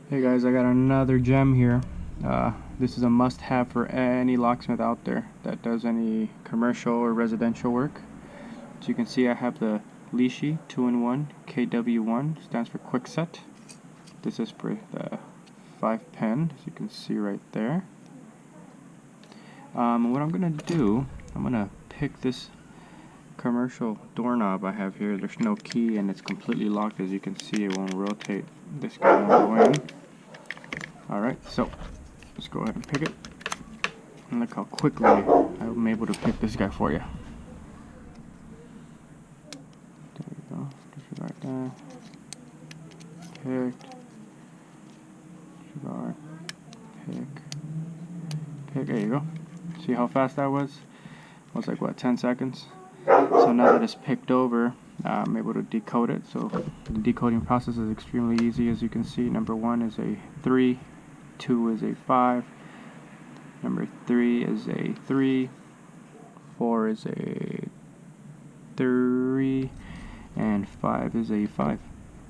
Hey guys, I got another gem here. This is a must-have for any locksmith out there that does any commercial or residential work. So you can see I have the Lishi 2-in-1 KW1, stands for quick set. This is for the 5 pen, as you can see right there. What I'm gonna do, I'm gonna pick this commercial doorknob I have here. There's no key and it's completely locked. As you can see, it won't rotate. This guy won't go in. Alright, so let's go ahead and pick it. And look how quickly I'm able to pick this guy for you. There you go. Just right there. Picked. Cigar. Pick. There you go. See how fast that was? It was like, what, 10 seconds? So now that it's picked over, I'm able to decode it. So the decoding process is extremely easy. As you can see, number 1 is a 3, 2 is a 5, number 3 is a 3, 4 is a 3, and 5 is a 5.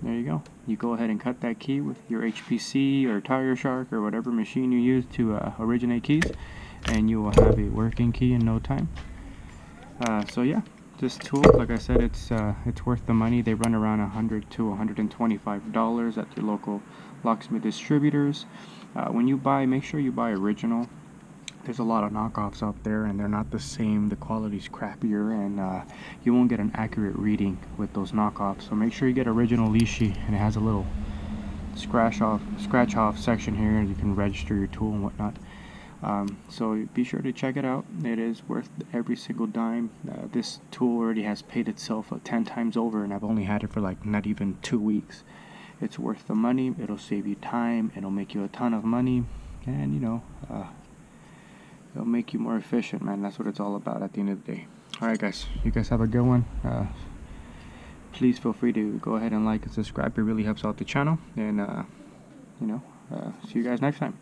There you go. You go ahead and cut that key with your HPC or Tire Shark or whatever machine you use to originate keys, and you will have a working key in no time. So yeah, this tool, like I said, it's worth the money. They run around $100 to $125 at your local locksmith distributors. When you buy, make sure you buy original. There's a lot of knockoffs out there and they're not the same. The quality's crappier and you won't get an accurate reading with those knockoffs. So make sure you get original Lishi, and it has a little scratch off section here. You can register your tool and whatnot. So be sure to check it out. It is worth every single dime. This tool already has paid itself 10 times over, and I've only had it for like not even 2 weeks. It's worth the money. It'll save you time. It'll make you a ton of money, and you know, it'll make you more efficient, man. That's what it's all about at the end of the day. Alright guys, you guys have a good one. Please feel free to go ahead and like and subscribe. It really helps out the channel, and see you guys next time.